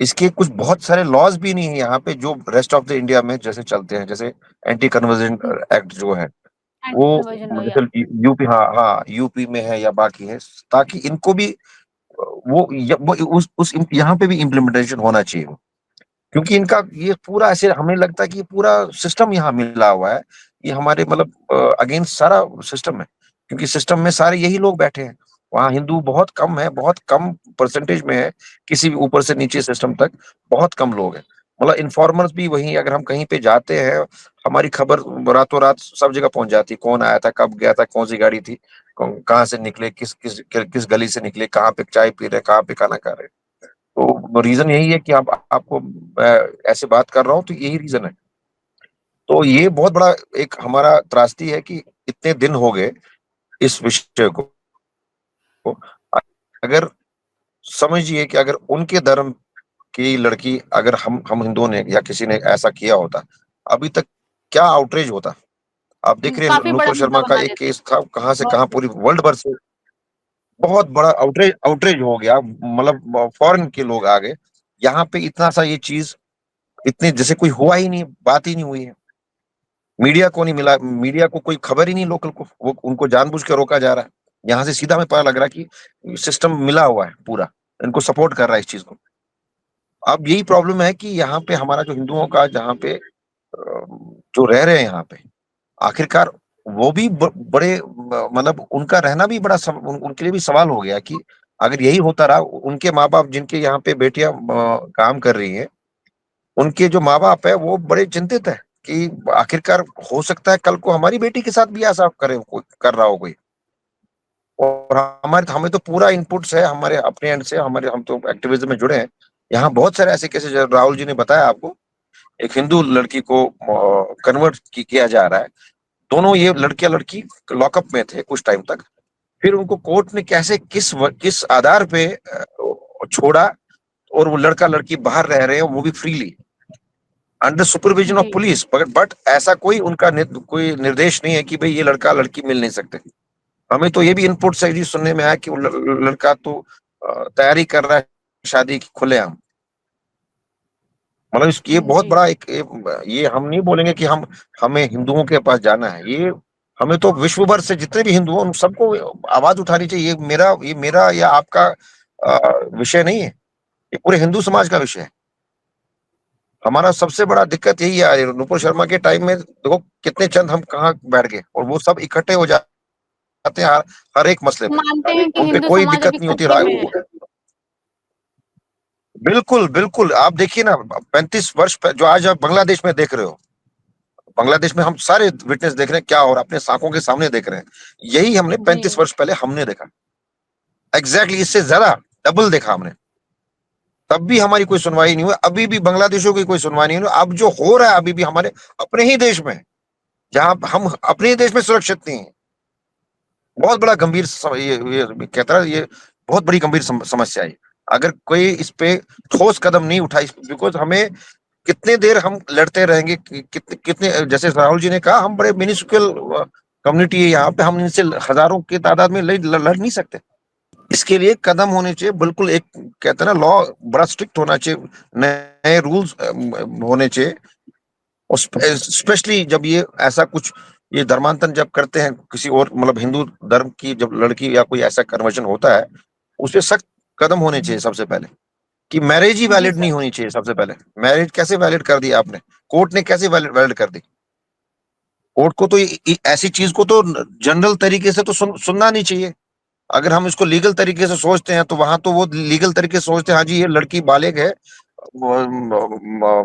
इसके कुछ बहुत सारे लॉज भी नहीं है यहाँ पे जो रेस्ट ऑफ द इंडिया में जैसे चलते हैं, जैसे एंटी कन्वर्जन एक्ट जो है
एंटी
वो,
कन्वर्जन लॉ, या
जैसे यूपी, हाँ हाँ यूपी में है या बाकी है, ताकि इनको भी वो उस यहाँ पे भी इम्प्लीमेंटेशन होना चाहिए। क्योंकि इनका ये पूरा ऐसे हमें लगता है कि ये पूरा सिस्टम यहाँ मिला हुआ है, ये हमारे मतलब अगेंस्ट सारा सिस्टम है, क्योंकि सिस्टम में सारे यही लोग बैठे हैं। वहाँ हिंदू बहुत कम है, बहुत कम परसेंटेज में है, किसी भी ऊपर से नीचे सिस्टम तक बहुत कम लोग हैं। मतलब इन्फॉर्मर्स भी वही, अगर हम कहीं पे जाते हैं, हमारी खबर रातों रात सब जगह पहुंच जाती है, कौन आया था, कब गया था, कौन सी गाड़ी थी, कहाँ से निकले, किस गली से निकले, कहाँ पे चाय पी रहे, कहाँ पे खाना खा रहे। तो रीजन यही है कि आपको ऐसे बात कर रहा हूँ, तो यही रीजन है। तो ये बहुत बड़ा एक हमारा त्रासदी है कि इतने दिन हो गए इस विषय को। अगर समझिए कि अगर उनके धर्म की लड़की, अगर हम हिंदुओं ने या किसी ने ऐसा किया होता, अभी तक क्या आउटरीच होता। आप देख रहे हैं
काफी बड़ा
नूपुर
मुद्दा
शर्मा का
बना
एक
देते।
केस था, कहाँ से
बहुत
कहाँ पूरी वर्ल्ड भर से बहुत बड़ा आउटरीच आउटरीच हो गया, मतलब फॉरेन के लोग आ गए। यहाँ पे इतना सा ये चीज इतने जैसे कोई हुआ ही नहीं, बात ही नहीं हुई है। मीडिया को नहीं मिला, मीडिया को कोई खबर ही नहीं लोकल को, वो उनको जानबूझ के रोका जा रहा है। यहाँ से सीधा हमें पता लग रहा है कि सिस्टम मिला हुआ है पूरा, इनको सपोर्ट कर रहा है इस चीज को। अब यही प्रॉब्लम है कि यहाँ पे हमारा जो हिंदुओं का जहाँ पे जो रह रहे हैं यहाँ पे, आखिरकार वो भी बड़े मतलब उनका रहना भी बड़ा उनके लिए भी सवाल हो गया कि अगर यही होता रहा, उनके माँ बाप जिनके यहाँ पे बेटियां काम कर रही हैं, उनके जो माँ बाप है वो बड़े चिंतित है कि आखिरकार हो सकता है कल को हमारी बेटी के साथ भी ऐसा करे, कोई कर रहा हो कोई। और हमारे हमें तो पूरा इनपुट्स है हमारे अपने एंड से, हमारे हम तो एक्टिविज्म में जुड़े हैं। यहाँ बहुत सारे ऐसे केसेस, राहुल जी ने बताया आपको, एक हिंदू लड़की को कन्वर्ट किया जा रहा है। दोनों ये लड़कियां लड़की लॉकअप में थे कुछ टाइम तक, फिर उनको कोर्ट ने कैसे किस आधार पे छोड़ा, और वो लड़का लड़की बाहर रह रहे हैं, वो भी freely under supervision of
the
police. But ऐसा कोई उनका कोई निर्देश नहीं है कि भाई ये लड़का लड़की मिल नहीं सकते। हमें तो ये भी इनपुट से जी सुनने में आया कि वो लड़का तो तैयारी कर रहा है शादी की खुलेआम। मतलब ये बहुत
जी
बड़ा एक ये हम नहीं बोलेंगे कि हम हमें हिंदुओं के पास जाना है, ये हमें तो विश्व भर से जितने भी हिंदू हैं उन सबको आवाज उठानी चाहिए। ये मेरा या आपका विषय नहीं है, ये पूरे हिंदू समाज का विषय है। हमारा सबसे बड़ा दिक्कत यही है, नुपुर शर्मा के टाइम में देखो कितने चंद हम कहाँ बैठ गए, और वो सब इकट्ठे हो जाते हैं हर एक मसले पे,
मानते हैं कि
उन पे
हिंदू
कोई
समाज अभी
दिक्कत नहीं होती।
खतरे में है।
बिल्कुल बिल्कुल, आप देखिए ना 35 वर्ष जो आज आप बांग्लादेश में देख रहे हो, बांग्लादेश में हम सारे विटनेस देख रहे हैं क्या हो रहा है, अपने आंखों के सामने देख रहे हैं। यही हमने
जी
35 वर्ष पहले हमने देखा, एग्जैक्टली इससे ज्यादा डबल देखा हमने। तब भी हमारी कोई सुनवाई नहीं हुई, अभी भी बांग्लादेशों की कोई सुनवाई नहीं हुई। अब जो हो रहा है अभी भी हमारे अपने ही देश में, जहां हम अपने ही देश में सुरक्षित नहीं है, बहुत बड़ा गंभीर ये कहता है, ये बहुत बड़ी गंभीर समस्या है। अगर कोई इस पे ठोस कदम नहीं उठाई, बिकॉज हमें कितने देर हम लड़ते रहेंगे, कितने कितने, जैसे राहुल जी ने कहा, हम बड़े मिनिस्क्यूल कम्युनिटी है यहाँ पे, हम इनसे हजारों की तादाद में लड़ नहीं सकते। इसके लिए कदम होने चाहिए, बिल्कुल एक कहते हैं ना लॉ बड़ा स्ट्रिक्ट होना चाहिए, नए रूल्स होने चाहिए। और स्पेशली जब ये ऐसा कुछ ये धर्मांतरण जब करते हैं किसी और, मतलब हिंदू धर्म की जब लड़की या कोई ऐसा कन्वर्जन होता है, उस पे सख्त कदम होने चाहिए। सबसे पहले कि मैरिज ही
जी
वैलिड नहीं
सर।
होनी चाहिए। सबसे पहले मैरिज कैसे वैलिड कर दी आपने, कोर्ट ने कैसे वैलिड कर दी? कोर्ट को तो ऐसी चीज को तो जनरल तरीके से तो सुनना नहीं चाहिए। अगर हम इसको लीगल तरीके से सोचते हैं तो वहां तो वो लीगल तरीके से सोचते हैं, हाँ जी ये लड़की बालिग है,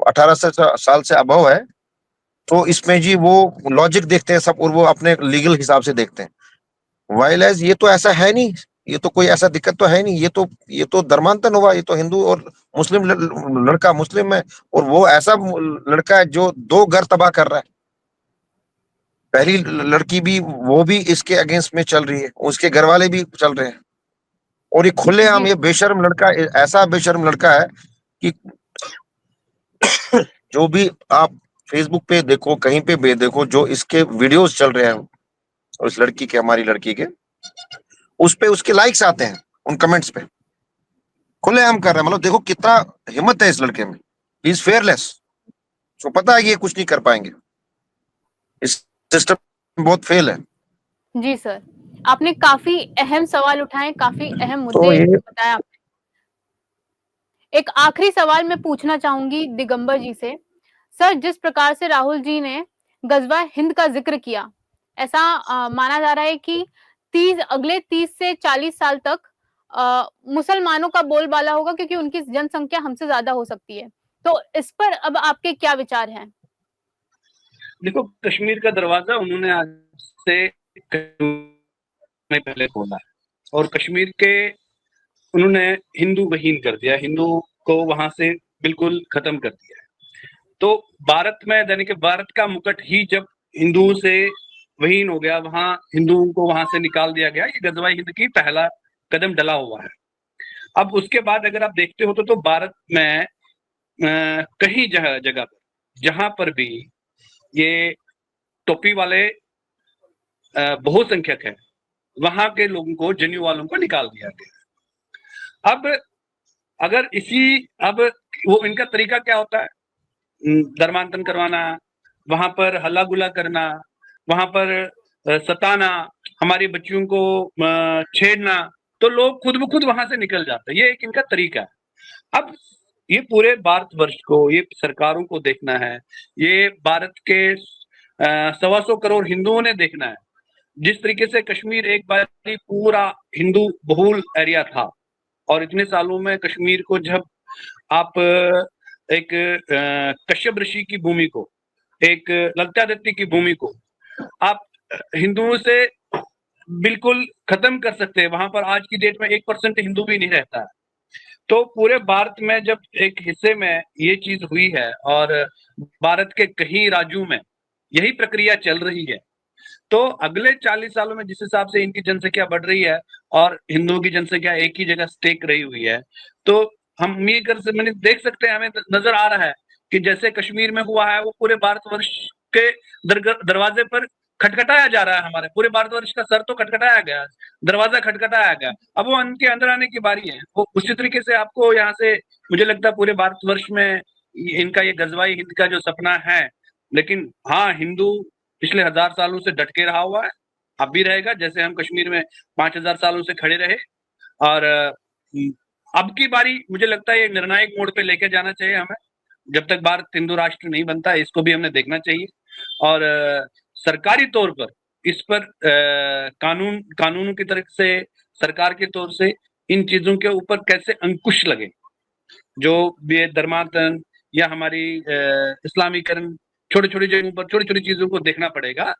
18 साल से अबव है, तो इसमें जी वो लॉजिक देखते हैं सब, और वो अपने लीगल हिसाब से देखते हैं। वाइल एज ये तो ऐसा है नहीं, ये तो कोई ऐसा दिक्कत तो है नहीं, ये तो धर्मांतरण हुआ, ये तो हिंदू और मुस्लिम लड़का मुस्लिम है, और वो ऐसा लड़का है जो 2 घर तबाह कर रहा है। पहली लड़की भी वो भी इसके अगेंस्ट में चल रही है, उसके घर वाले भी चल रहे हैं, और ये खुलेआम
जी
ये बेशर्म लड़का, ऐसा बेशर्म लड़का है कि जो भी आप फेसबुक पे देखो, कहीं पे भी देखो, जो इसके वीडियोस चल रहे हैं उस लड़की के, हमारी लड़की के, उस पे उसके लाइक्स आते हैं उन कमेंट्स पे, खुलेआम कर रहा है। मतलब देखो कितना हिम्मत है इस लड़के में, ही इज फेयरलेस। उसको पता है कि ये कुछ नहीं कर पाएंगे, इस सिस्टम बहुत फेल है।
जी सर, आपने काफी अहम सवाल उठाए, काफी अहम
तो
मुद्दे
ये
बताया आपने। एक आखिरी सवाल मैं पूछना चाहूंगी दिगंबर जी से। सर, जिस प्रकार से राहुल जी ने गजवा हिंद का जिक्र किया, ऐसा माना जा रहा है कि अगले 30 से 40 साल तक मुसलमानों का बोलबाला होगा, क्योंकि उनकी जनसंख्या हमसे ज्यादा हो सकती है। तो इस पर अब आपके क्या विचार हैं?
देखो, कश्मीर का दरवाजा उन्होंने आज से में पहले खोला है, और कश्मीर के उन्होंने हिंदू विहीन कर दिया, हिंदू को वहां से बिल्कुल खत्म कर दिया है। तो भारत में यानी कि भारत का मुकुट ही जब हिंदुओं से विहीन हो गया, वहां हिंदुओं को वहां से निकाल दिया गया, ये गजवाई हिंद की पहला कदम डला हुआ है। अब उसके बाद अगर आप देखते हो तो भारत में कहीं जगह जगह पर जहां पर भी ये टोपी वाले बहुसंख्यक है, वहां के लोगों को, जनेऊ वालों को निकाल दिया गया। अब अगर अब वो इनका तरीका क्या होता है, धर्मांतरण करवाना, वहां पर हल्ला गुल्ला करना, वहां पर सताना, हमारी बच्चियों को छेड़ना, तो लोग खुद ब खुद वहां से निकल जाते हैं। ये एक इनका तरीका है। अब ये पूरे भारतवर्ष को, ये सरकारों को देखना है, ये भारत के 125 करोड़ हिंदुओं ने देखना है। जिस तरीके से कश्मीर एक बार पूरा हिंदू बहुल एरिया था, और इतने सालों में कश्मीर को जब आप एक कश्यप ऋषि की भूमि को, एक ललितादित्य की भूमि को आप हिंदुओं से बिल्कुल खत्म कर सकते हैं, वहां पर आज की डेट में 1% हिंदू भी नहीं रहता है। तो पूरे भारत में जब एक हिस्से में ये चीज हुई है और भारत के कई राज्यों में यही प्रक्रिया चल रही है, तो अगले 40 सालों में जिस हिसाब से इनकी जनसंख्या बढ़ रही है और हिंदुओं की जनसंख्या एक ही जगह स्टेक रही हुई है, तो हम उम्मीद मैंने देख सकते हैं, हमें नजर आ रहा है कि जैसे कश्मीर में हुआ है, वो पूरे भारतवर्ष के दरवाजे पर खटखटाया जा रहा है। हमारे पूरे भारतवर्ष का सर तो खटखटाया गया, दरवाजा खटखटाया गया, अब वो उनके अंदर आने की बारी है। वो उसी तरीके से आपको यहाँ से मुझे लगता है पूरे भारतवर्ष में इनका ये गजवाई हिंद का जो सपना है, लेकिन हाँ, हिंदू पिछले 1000 सालों से डट के रहा हुआ है, अब भी रहेगा। जैसे हम कश्मीर में 5000 सालों से खड़े रहे, और अब की बारी मुझे लगता है ये निर्णायक मोड़ पे लेके जाना चाहिए हमें। जब तक भारत हिंदू राष्ट्र नहीं बनता, इसको भी हमने देखना चाहिए, और सरकारी तौर पर इस पर कानून की तरफ से, सरकार के तौर से इन चीजों के ऊपर कैसे अंकुश लगे, जो धर्मांतरण या हमारी इस्लामीकरण, छोटी छोटी जगहों पर छोटी छोटी चीजों को देखना पड़ेगा।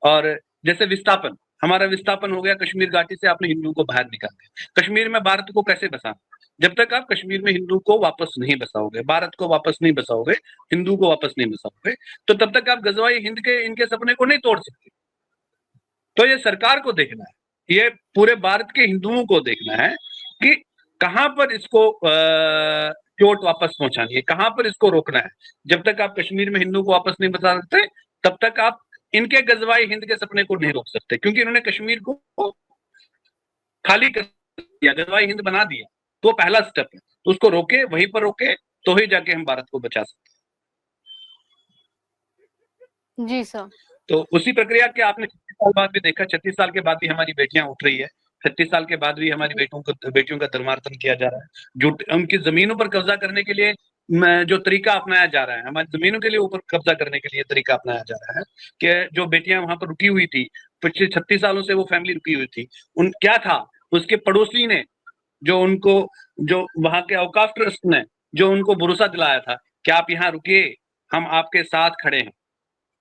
और जैसे विस्थापन, हमारा विस्थापन हो गया कश्मीर घाटी से, आपने हिंदुओं को बाहर निकाल दिया, कश्मीर में भारत को कैसे बसाना? जब तक आप कश्मीर में हिंदू को वापस नहीं बसाओगे, भारत को वापस नहीं बसाओगे, हिंदू को वापस नहीं बसाओगे, तो तब तक आप गजवाई हिंद के इनके सपने को नहीं तोड़ सकते। तो ये सरकार को देखना है, ये पूरे भारत के हिंदुओं को देखना है कि कहां पर इसको चोट वापस पहुंचानी है, कहां पर इसको रोकना है। जब तक आप कश्मीर में हिंदू को वापस नहीं बसा सकते, तब तक आप इनके गजवाई हिंद के सपने को नहीं रोक सकते, क्योंकि इन्होंने कश्मीर को खाली कर दिया, गजवाई हिंद बना दिया, तो पहला स्टेप है। तो उसको रोके, वहीं पर रोके, तो ही जाके हम भारत को बचा सकते
हैं। जी सर।
तो उसी प्रक्रिया के आपने 36 साल बाद भी देखा, 36 साल के बाद भी हमारी बेटियां उठ रही है, 36 साल के बाद भी हमारी बेटियों का धर्मांतरण किया जा रहा है, जो उनकी जमीनों पर कब्जा करने के लिए जो तरीका अपनाया जा रहा है, हमारी जमीनों के लिए ऊपर कब्जा करने के लिए तरीका अपनाया जा रहा है, कि जो बेटियां वहां पर रुकी हुई थी, पिछले 36 सालों से वो फैमिली रुकी हुई थी, उन क्या था, उसके पड़ोसी ने जो उनको, जो वहां के औकाफ ट्रस्ट ने जो उनको भरोसा दिलाया था कि आप यहाँ रुकिए, हम आपके साथ खड़े हैं,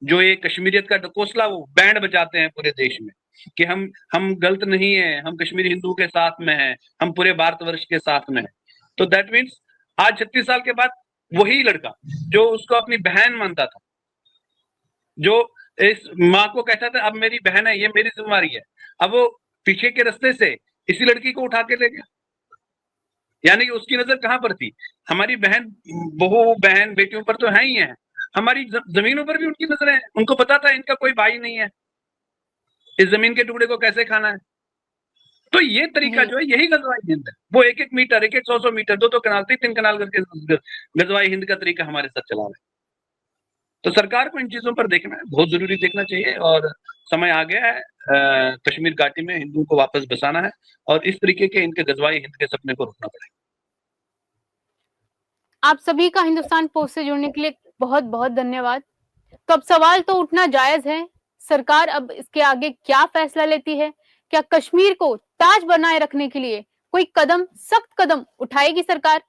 जो ये कश्मीरियत का ढकोसला वो बैंड बजाते हैं पूरे देश में कि हम गलत नहीं है, हम कश्मीरी हिंदुओं के साथ में हैं, हम पूरे भारतवर्ष के साथ में हैं। तो दैट मीन्स आज 36 साल के बाद वही लड़का जो उसको अपनी बहन मानता था, जो इस माँ को कहता था अब मेरी बहन है, ये मेरी जिम्मेवारी है, अब वो पीछे के रास्ते से इसी लड़की को उठा के ले गया। यानी कि उसकी नजर कहां पर थी? हमारी बहन, बहू, बहन, बेटियों पर तो है ही है, हमारी जमीनों पर भी उनकी नजर है। उनको पता था इनका कोई भाई नहीं है, इस जमीन के टुकड़े को कैसे खाना है। तो ये तरीका जो है, यही गजवाई हिंद है। वो 1-1 मीटर, 1-1 100 मीटर, 2-2 कनाल, 3-3 कनाल करके गजवाई हिंद का तरीका हमारे साथ चला रहे हैं। तो सरकार को इन चीजों पर देखना है, बहुत जरूरी देखना चाहिए, और समय आ गया है कश्मीर घाटी में हिंदुओं को वापस बसाना है, और इस तरीके के इनके गजवाई हिंद के सपने को रोकना पड़ेगा।
आप सभी का हिंदुस्तान पोस्ट से जुड़ने के लिए बहुत बहुत धन्यवाद। तो अब सवाल तो उठना जायज है, सरकार अब इसके आगे क्या फैसला लेती है? क्या कश्मीर को ताज बनाए रखने के लिए कोई कदम, सख्त कदम उठाएगी सरकार?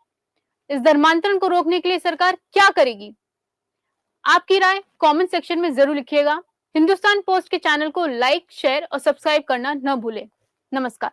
इस धर्मांतरण को रोकने के लिए सरकार क्या करेगी? आपकी राय कमेंट सेक्शन में जरूर लिखिएगा। हिंदुस्तान पोस्ट के चैनल को लाइक, शेयर और सब्सक्राइब करना न भूलें। नमस्कार।